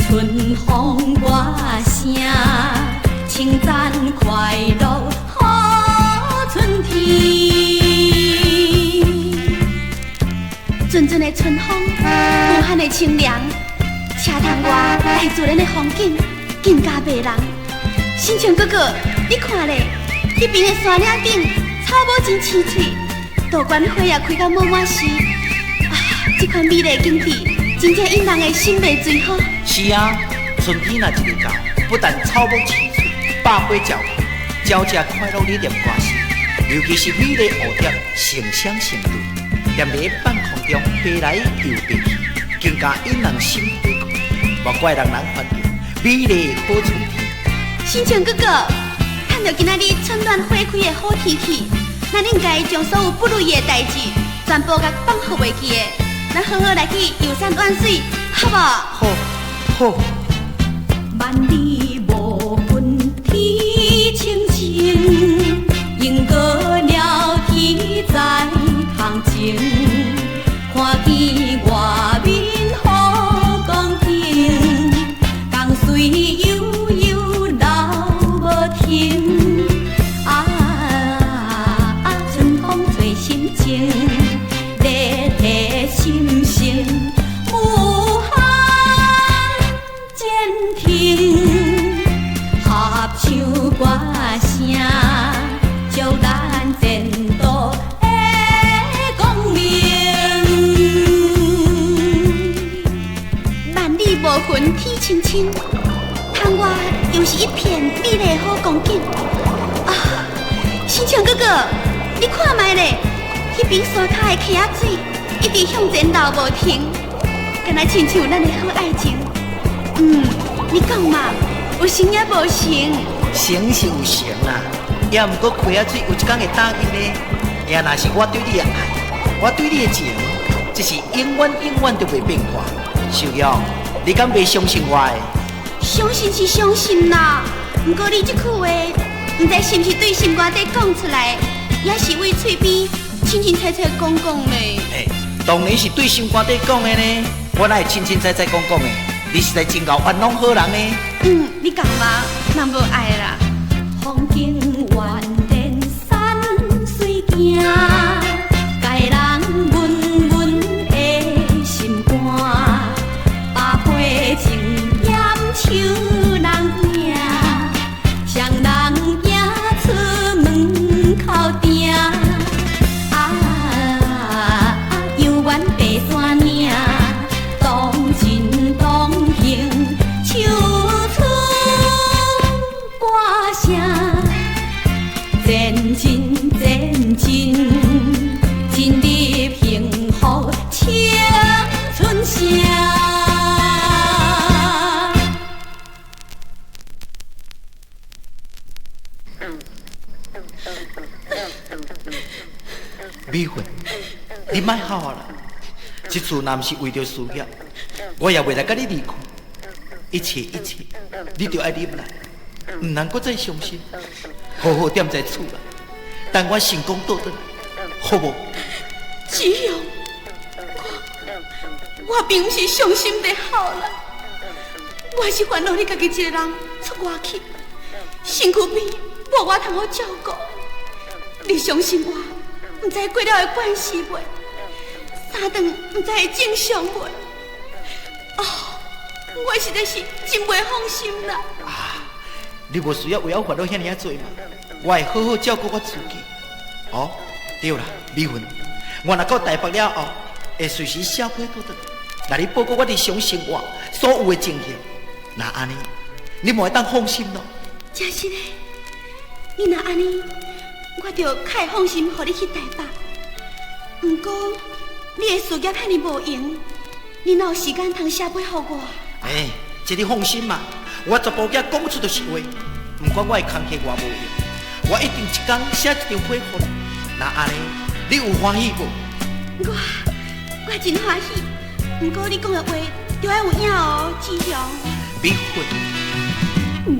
春风歌声，称赞快乐好春天。阵阵的春风，有限的清凉，车窗外大自然的风景更加迷人。新泉哥哥，你看咧，迄边的山岭顶草木真青翠，杜鹃花也开到满满时。这款美丽景致，真正引人的心袂醉好。是啊，春天若一日到，不但草木青翠，百花交开，鸟只快乐咧念歌诗，尤其是美丽蝴蝶成双成对，踮伫半空中飞来又飞去，更加引人心花开。莫怪人人欢迎美丽的好春天。新泉哥哥，看到今仔日春暖花开的好天气，咱应该将所有不如意的代志全部甲放互袂记的。咱好好来去游山玩水，好不好？好。万里无云天青青，莺歌鸟啼在空中，看见外面好光景，江水悠悠流无停，春风吹心情。心性无限坚挺，合唱歌声，祝咱前途的光明。万里无云天青青，窗外又是一片美丽的好光景。新泉哥哥，你看卖咧，迄边山脚的溪仔水。一直向前流无停，敢若亲像咱的好爱情。你讲嘛，有成也无成？成是有成啦，也毋过溪仔水有一天会打去呢。也若是我对你的爱，我对你的情，这是永远永远都袂变化。秀玉，你敢袂相信我的？相信是相信啦，不过你这句话，唔知是毋是对心肝底讲出来，也是为嘴边清清采采讲讲嘞。当然是对心肝底讲的呢，我哪会清清采采讲讲的？你实在真够冤枉好人呢。你讲嘛，人无爱啦。风景蜿蜒山水行，介人温温的心肝，百花争艳手人影，双人行出门口埕。尽力平复青春声。美云，你莫哭啦！这次若不是为着事业，我也袂来甲你离开。一切一切，你就爱忍耐，唔能够再伤心，好好踮在厝啦。等我成功倒转来，好无？只有我并不是伤心的好啦，我是烦恼你家己一个人出外去，身躯边无我通好照顾。你相信我，不知过了会关系袂？三顿不知会正常袂？我实在是真袂放心啦。你无需要为我烦恼遐尔多嘛？我会好好照顾我自己。对啦，美云，我若到台北了后，会随时写批倒转来，你报告我伫上生活所有的情形。那安尼，你莫会当放心咯。真是的，你若安尼，我就较会放心，互你去台北。不过，你的事业遐尼无闲，你哪有时间通写批互我？这你放心嘛，我全部囝讲出就是话，不管我的工课偌无用，我一定一天写一张批互你。那安尼，你有欢喜无？我真欢喜，不过你讲的话就要有影志雄。美云，我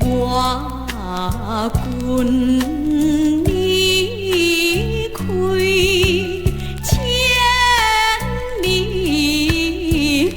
君离开千里远，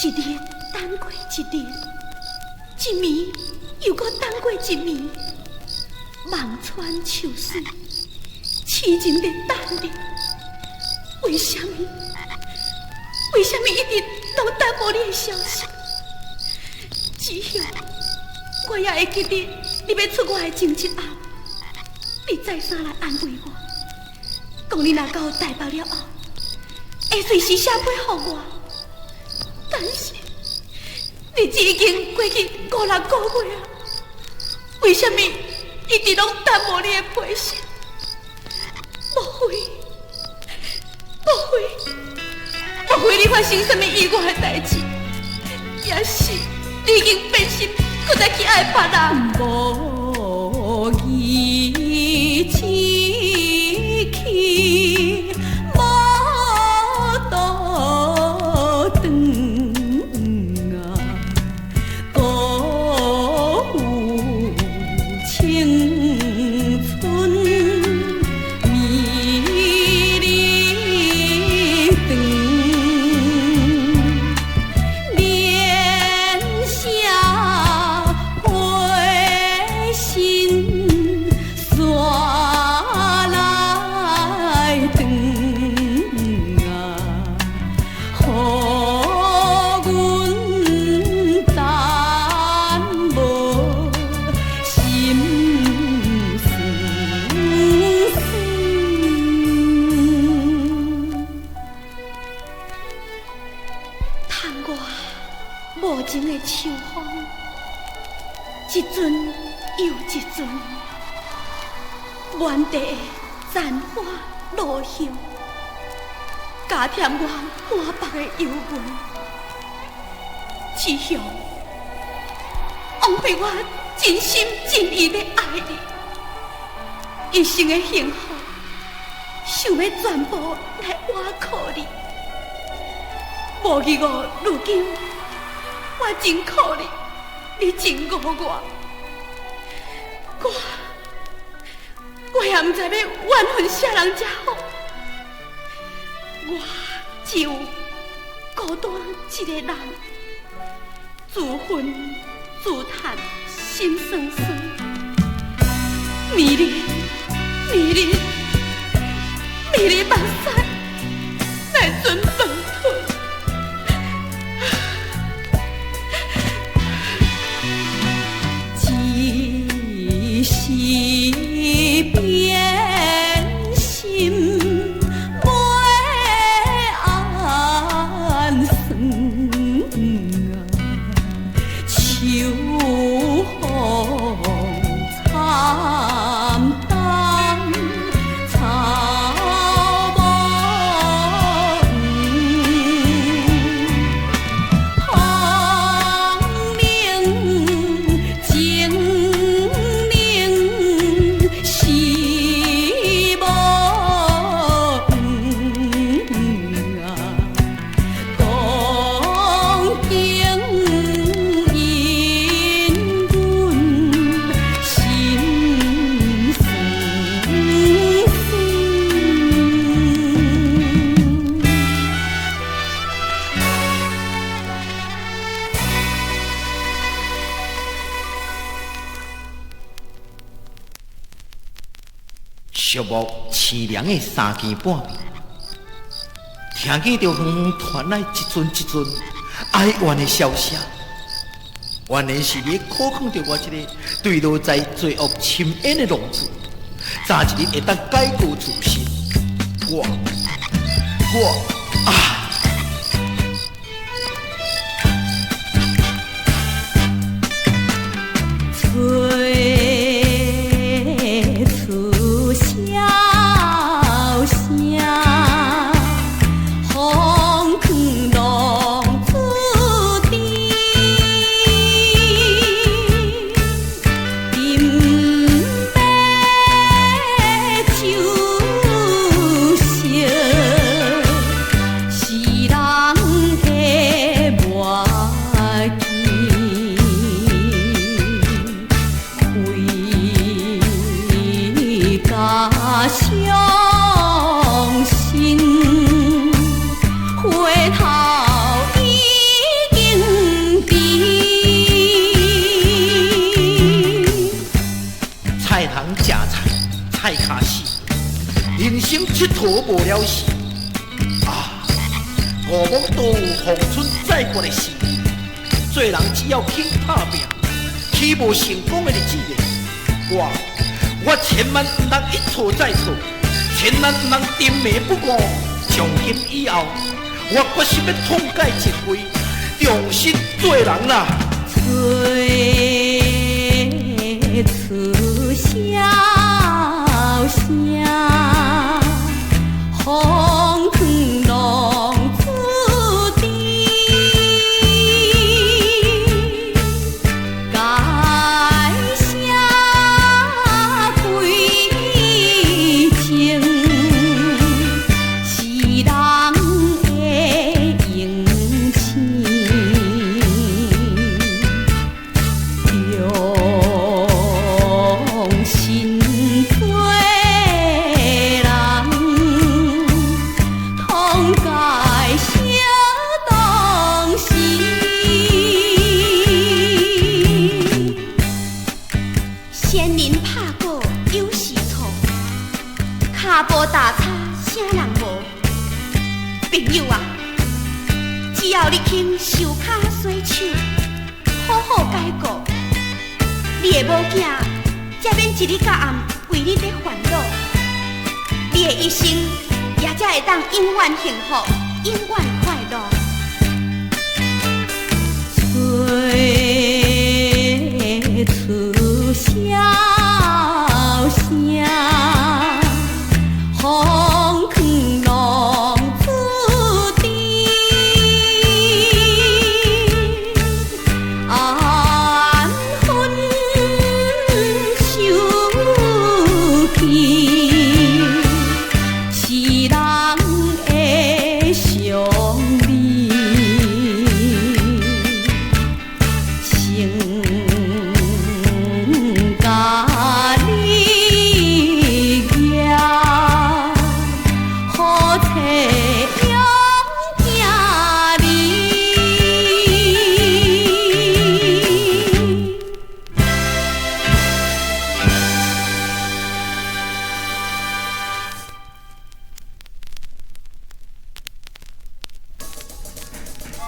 一日等过一日，一暝又搁等过一暝，望穿秋水，痴情在等你。为什么？为什么一直拢等无你的消息？只希望我也会记得你要出外的前一后，你再三来安慰我，讲你若到台北了后，会随时写信给我。但是日子已經過去5、6個月啊，為什麼一直攏等無你的批信？莫非你發生什麼意外的代志，也是你已經變心，擱再去愛別人？無意之去，無倒轉啊，歌舞青春美麗長，年下回心煞來長啊，予阮等無心酸酸。窗外無情的秋風，一陣又一陣，滿地的殘花落葉，加添我滿腹的憂悶。志向，枉費我真心真意的愛你，一生的幸福，想要全部來倚靠你。無記我如今，我真可憐，你真誤我。我也毋知要怨恨啥人才好，我只有孤單一個人，自憤自嘆，心酸酸。迷離目屎，來準飯吞。只是變心袂安算啊，秋風慘淡草無紅冷情冷是無啊，講經因阮心酸酸。寂寞凄涼的3更半暝，聽見着遠遠傳來一陣一陣哀怨的消息，原來是你考驗着我這個墜落在罪惡深淵的浪子，早一日會當改過自新。我啊！催促瀟聲，風卷浪子弟，飲杯酒色。错无了时啊！五木都有逢春再过的时，做人只要肯打拼，起无成功的日子的，我千万不能一错再错，千万不能沉迷不悟。从今以后，我决心要痛改前非，重新做人啦！吹出箫声，风卷浪子弟，该写归情，是人的用情。用心做人，痛改小东西。仙人拍鼓有时错，骹步踏叉啥人无？朋友啊，只要你肯手骹洗手，好好改过。你的某囝，才免一日到暗为你在烦恼，你的一生也才会当永远幸福，永远快乐。吹出箫声，风卷浪子弟。是人的常理，成家立业，好找养囝哩。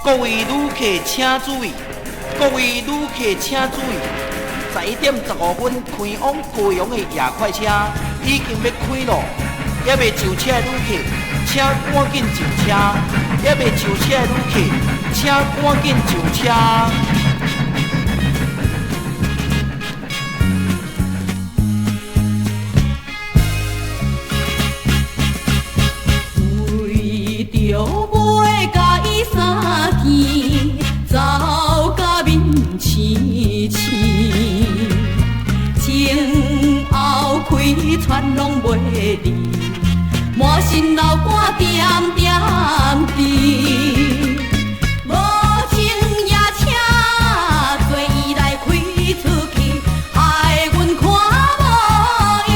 各位旅客请注意，各位旅客请注意，11点15分开往高雄的夜快车已经要开路，还未上车的旅客请赶紧上车，还未上车的旅客请赶紧上车。为着买甲伊衫件，走甲面青青，前后开船拢袂离，满心流汗点点滴。无情也请做伊来开出去，害阮看无伊。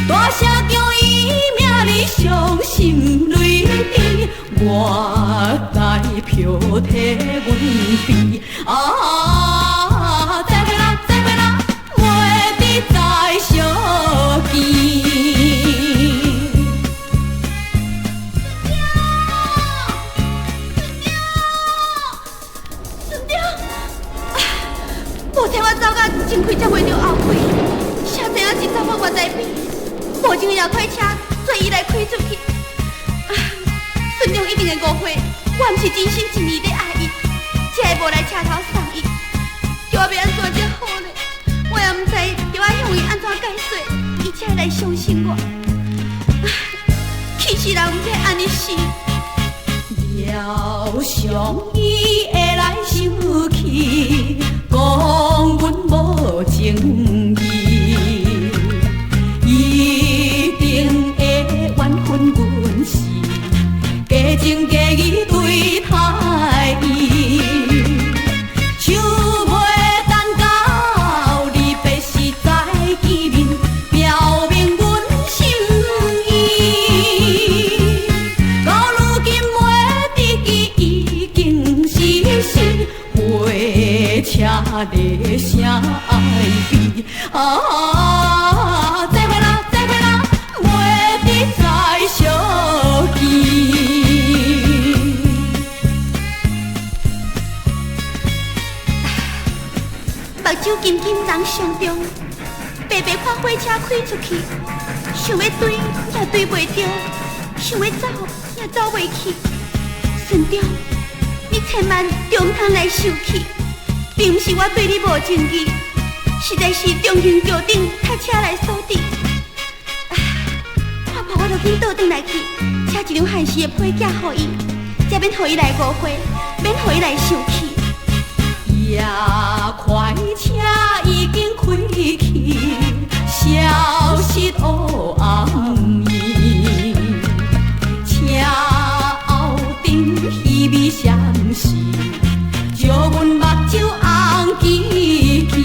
大声叫伊名里伤心泪滴，我来票替阮飞。再会啦，再会啦，袂得再相见。顺着，无听我走到前开才袂着后开，啥知影是查某我在变，无情要开车，做伊来开出去。顺中一定会误会，我毋是真心真意在爱伊，才会无来车头送伊。叫我要安怎才好呢？我也毋知着我向伊安怎解释，伊才会来相信我。其实人毋该安尼想，了想伊会来生气，讲阮无情义，一定会怨恨阮是假情假意对待伊，想袂等到离别时再见面，表明阮心意。到如今袂得记，已经是心火车的声爱悲。再会啦，再会啦，袂目睭金金人上中，白白看火车开出去，想要追也追袂着，想要走也走袂去。顺中，你千万中通来受气，并不是我对你无情义，实在是中兴桥顶塞车来锁地。看破我就紧倒转来去，请一张限时的批假予伊，才免予伊来误会，免予伊来受气。夜快车已经开去，消息黑暗暝，车后顶稀微闪烁，叫阮目睭红记记。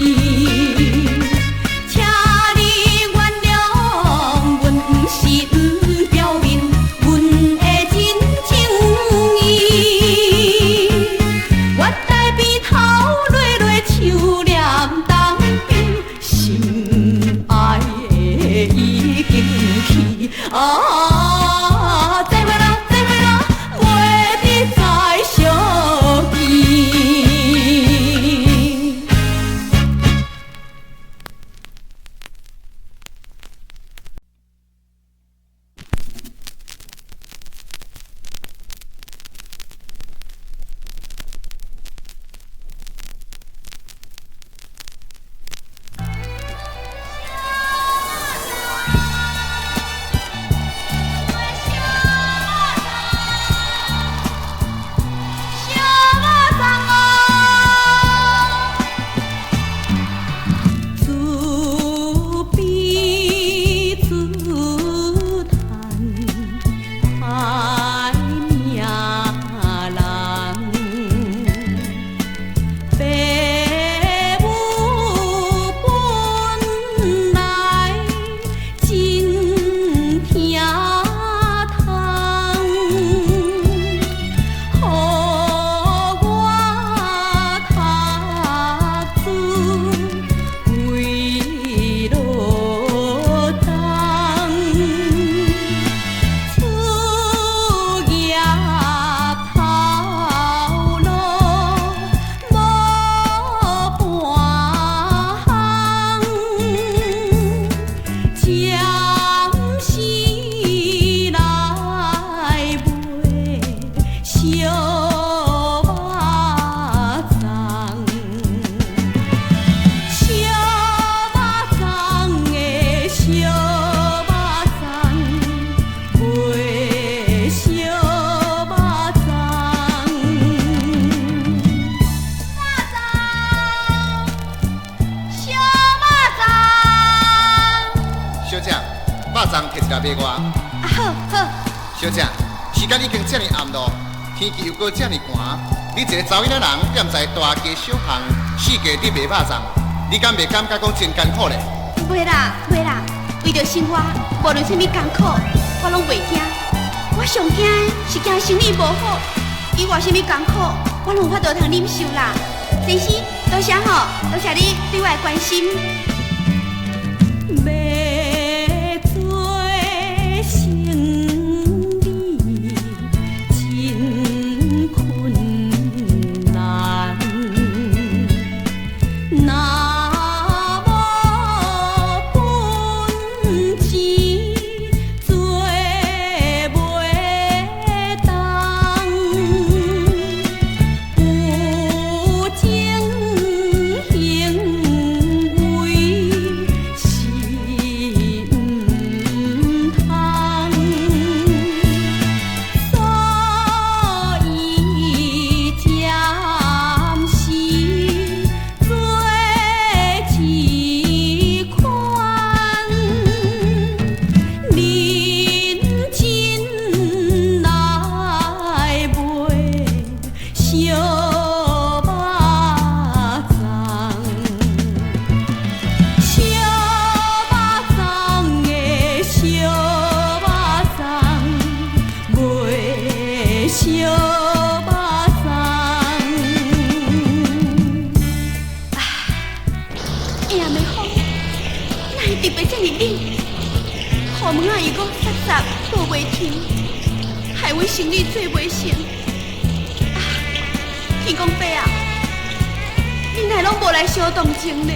请你原谅阮，不是不表明阮的真情意。我在边头落落秋念东边，心爱的已经去。再会啦，再会啦，袂得再相见。买我。好好。小姐，时间已经这么暗咯，天气又搁这么寒，你一个查某囡仔人踮在大街小巷，四界你卖肉粽，你敢袂感觉讲真艰苦咧？袂啦袂啦，为着生活，无论什么艰苦，我拢袂惊。我上惊的是惊生意无好，以外什么艰苦，我拢有法度通忍受啦。先生，多谢吼，多谢你对我的关心。害阮生理做袂成。天公伯啊，你哪会拢无来相同情呢？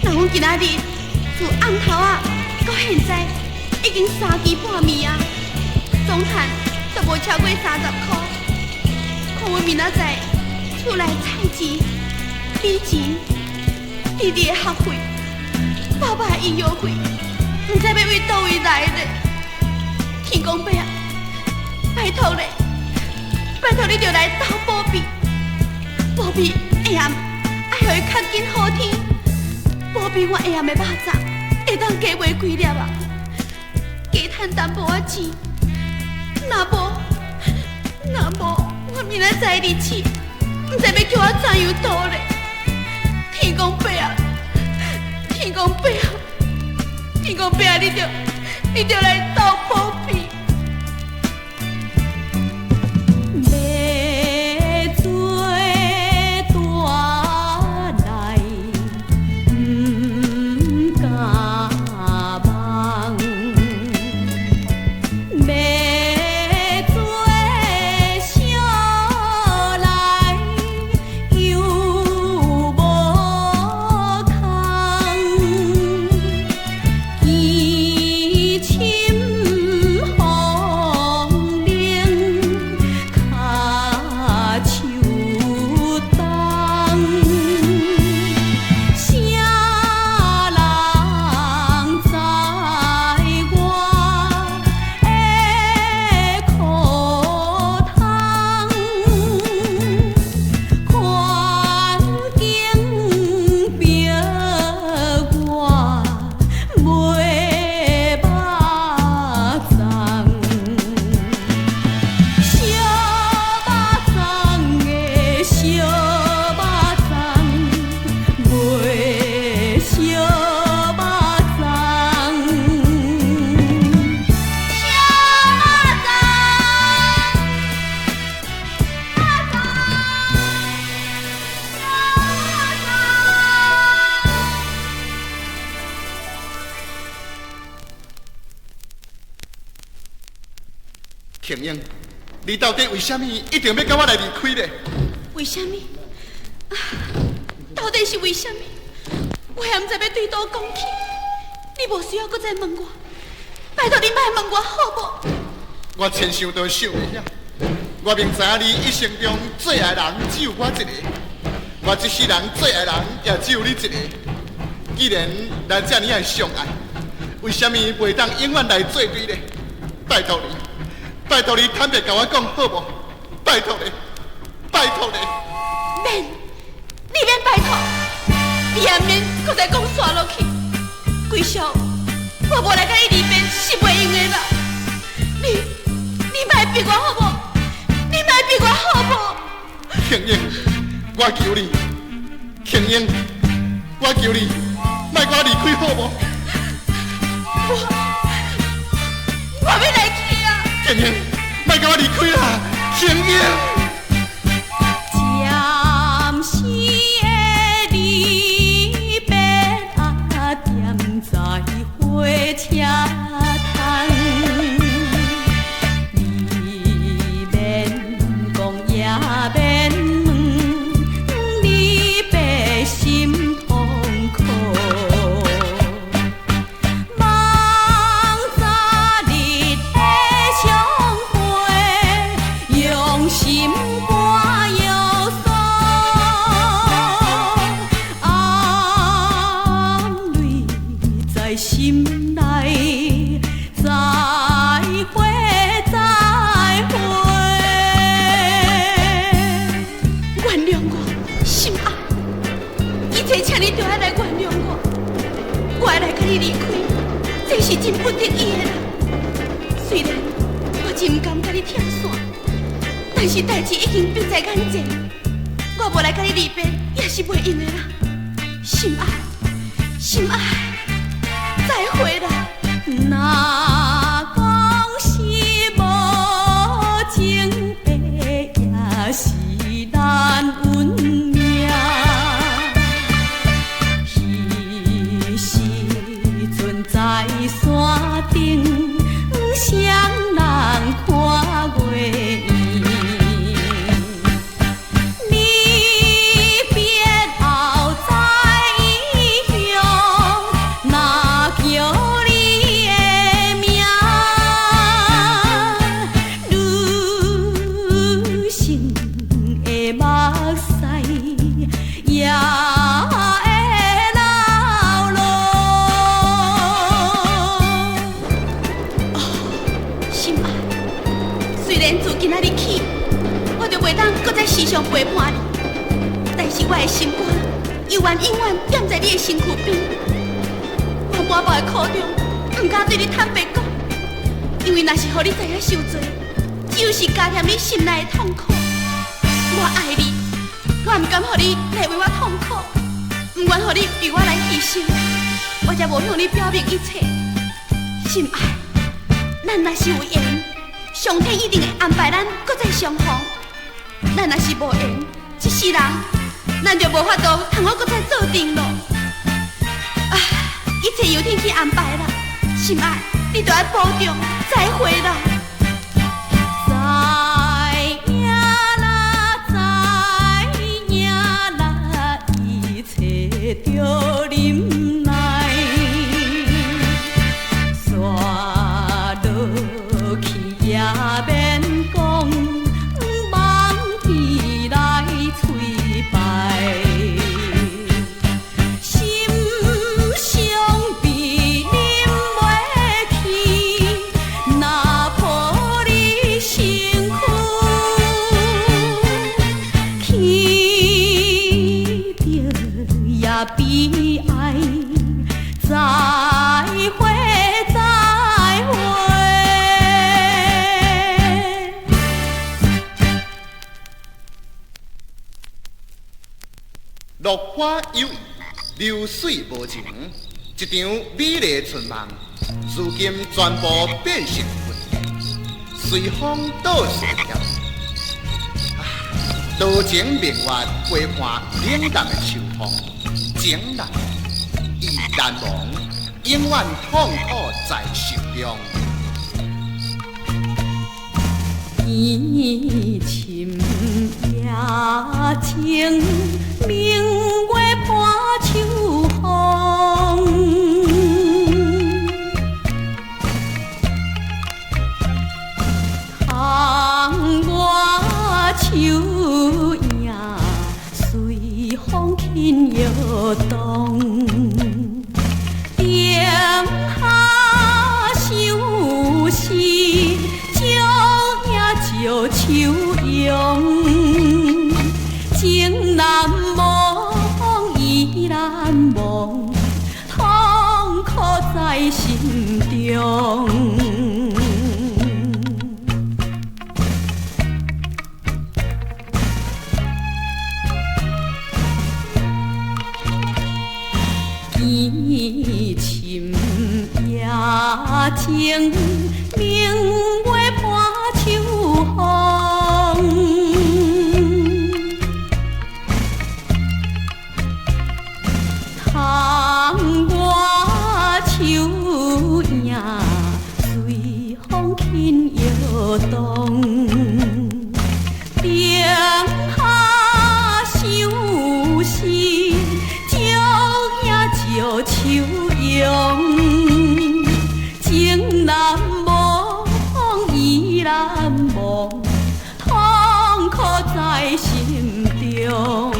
那阮今仔日从暗头啊到现在已经3期半暝啊，总赚都无超过30块。看阮明仔载厝内菜钱、米钱、弟弟的学费、爸爸的医药费，唔知要为倒位来呢？天公伯啊，拜托咧，拜托你着来斗保庇，保庇下暗爱互伊较紧好天，保庇我下暗的肉粽会当加卖几粒啊，加趁淡薄仔钱。若无，我明仔载日子，唔知要叫我怎样度咧？天公伯啊，天公伯啊，天公伯啊，你着来斗保庇。庆英，你到底为什么一定要跟我来离开呢？为什么？到底是为什么？我也唔知要对倒讲起。你无需要搁再问我，拜托你莫问我好无？我千想都想袂遐。我明知影你一生中最爱人只有我一个，我这世人最爱人也只有你一个。既然咱这么爱相爱，为什么袂当永远来做对呢？拜托你。拜托你坦白甲我讲好无？拜托你，拜托你。免，你免拜托，你也免搁再讲煞落去。贵少，我无来甲你离别是袂用的啦。你莫逼我好无？你莫逼我好无？庆英，我求你，庆英，我求你，莫甲我离开好无？我要来去啊！庆英，莫甲我离开啦！庆英。暂时的离别啊，踮在火车头，你免讲也免问，离别心痛苦。望早日的相会，用心肝药酸，暗泪在心内，再会再会。原谅我，心爱，一切请你就要来原谅我。我要来跟你离开，这是真不得已的啦。虽然我真不甘跟你拆散，但是代志已经变在眼前，我无来跟你离别也是袂用的啦。心爱，心爱，再会啦。若讲是无情的，也是咱运命。彼时阵在山顶，双人看月圆。离别后袂当搁再时常陪伴你，但是我的心肝永远踮在你的身躯边。我满腹的苦衷，唔敢对你坦白讲，因为若是互你知影受罪，只有是加添你心内的痛苦。我爱你，我唔敢互你来为我痛苦，唔愿互你为我来牺牲，我才无向你表明一切。心爱，咱若是有缘，上天一定会安排咱搁再相逢。咱若是无缘，一世人，咱就无法度通好搁再做阵咯。啊，一切由天去安排啦，心爱，你着爱保重，再会啦。再影啦，再影啦，一切着忍耐，刷落去也免讲。悲哀，再会，再会。落花有意，流水无情，一场美丽春梦，如今全部变成云，随风倒逝了。多情明月陪伴冷淡的秋风。情难意难忘，永远痛苦在心中。天深夜静，明月伴秋风。窗外秋影随风轻摇动，点下相思，照影照秋阳。情难忘，意难忘，痛苦在心中。天深夜静，明月伴秋风。窗外秋影随风轻摇动，点下相思，照秋阳。情难忘，意难忘，痛苦在心中。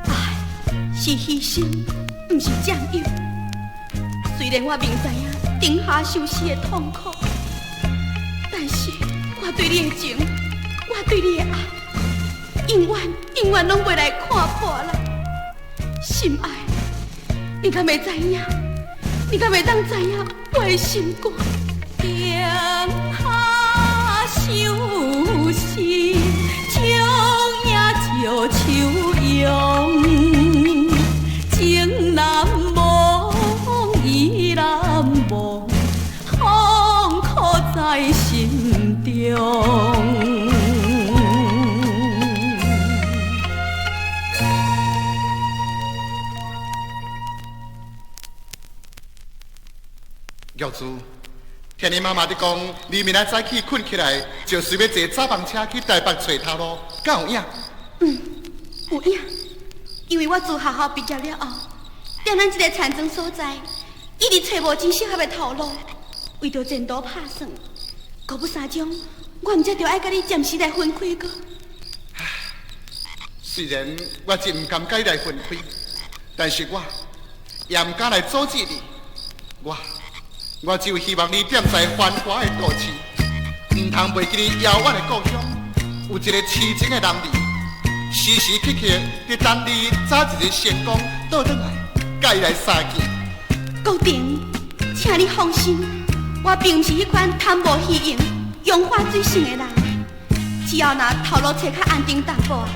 爱是牺牲，不是占有。虽然我明知影顶下相思的痛苦，但是我对你的情，我对你的爱，永远拢袂来看破啦。心爱，你敢会知影？你敢会当知影我的心肝？点下相思，照影照秋阳。情难忘，意难忘，痛苦在心中。玉珠，听你妈妈伫讲，你明仔早起困起来，就是要坐早班车去台北找头路，敢有影？有影。因为我自学校毕业了后，踮咱这个田庄所在，一直找无真适合的头路，为着前途打算，果不三种，我毋则着爱甲你暂时来分开个。虽然我真唔甘甲你来分开，但是我也唔敢来阻止你。我只有希望你踮在繁华的都市，唔唔通袂记你遥远的故乡，有一个痴情的男儿，时时刻刻伫等你早一日成功倒转来，甲伊来相见。高定，请你放心，我并不是迄款贪慕虚荣、荣华水性的人。只要若头路找较安定淡薄啊，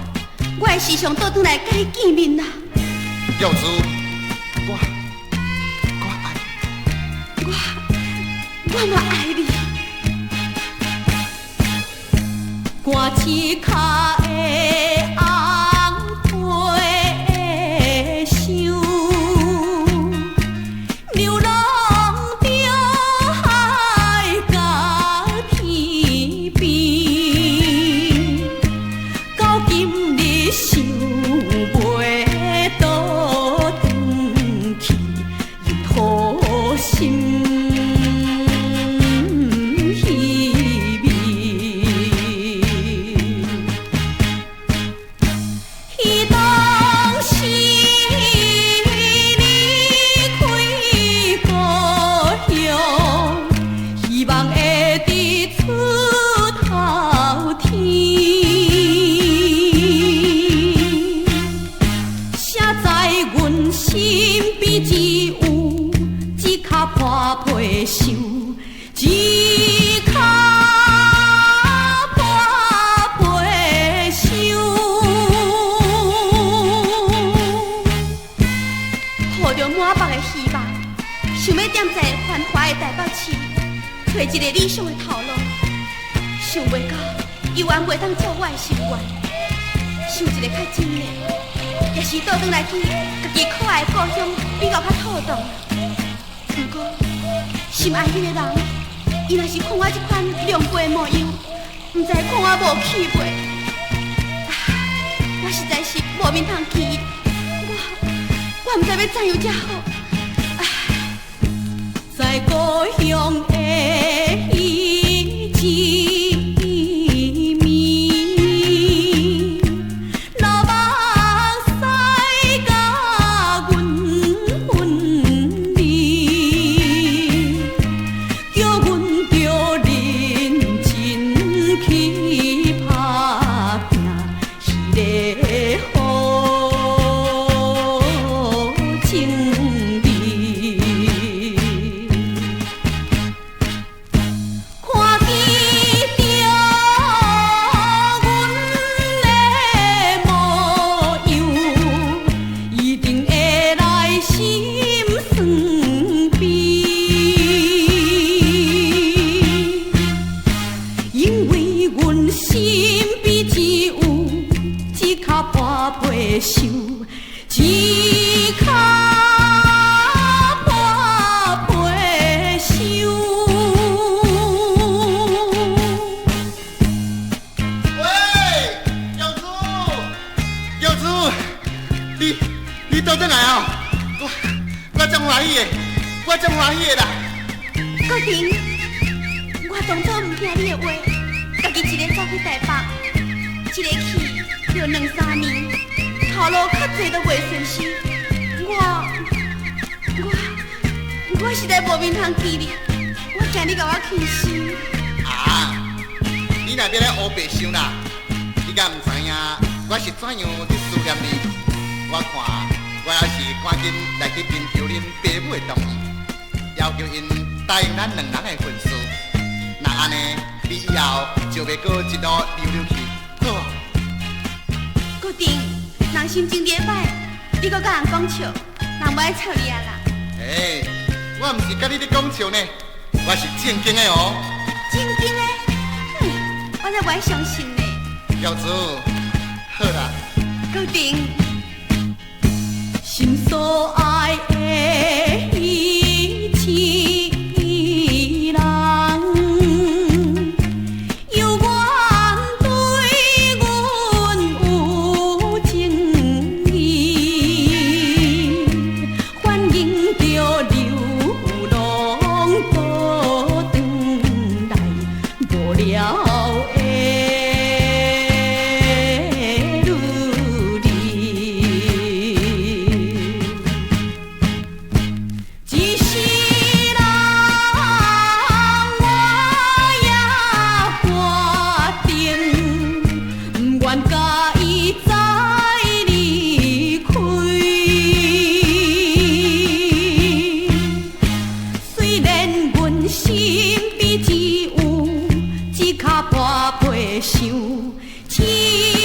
我会时常倒转来甲你见面啦。耀珠，我爱你。我嘛爱你。寒刺脚的红皮箱，流浪着海角天边，到今日想袂倒转去，又土心。破皮箱，一脚破皮箱，抱着满腹的希望，想要踮在繁华的台北市，找一个理想的头路。想袂到，永远袂当照我的心愿。想一个较真的，也是倒转来去家己可爱的故乡，比较较妥当。不过，心爱迄个人，伊若是看我这款凉薄模样，唔知看我无气袂。我实在是无面通见伊，我唔知要怎样才好。在故乡的彼一暝，老目屎甲阮分离，叫阮着认真去打拼，迄个好情义。看见着阮的模样，一定会来心酸悲，因为阮身边只有一脚破皮箱，一脚破皮箱。喂，耀珠，耀珠，你倒转来哦！我真欢喜的，我真欢喜的啦！国婷，我当初唔听你的话，家己一个走去台北，一个去就2、3年，头路较济都袂顺心。我实在无面通见你，我惊你甲我气死。啊，你若要来黑白想啦，你敢唔知影我是怎样伫思念你？我看我也是赶紧来去征求恁爸母的同意，要求因答应咱2人的婚事。那安尼，你以后就袂搁一路溜去，好无？国婷，人心情歹歹，你搁甲人讲笑，人不爱吵你啊啦。哎，我唔是甲你咧讲笑呢，我是正经的哦。正经的，我才不爱相信呢。耀珠，好啦。国婷，心所爱的彼一人，有缘对阮有情意，欢迎着流浪倒转来，无聊的路里。一世人我也袂想，痴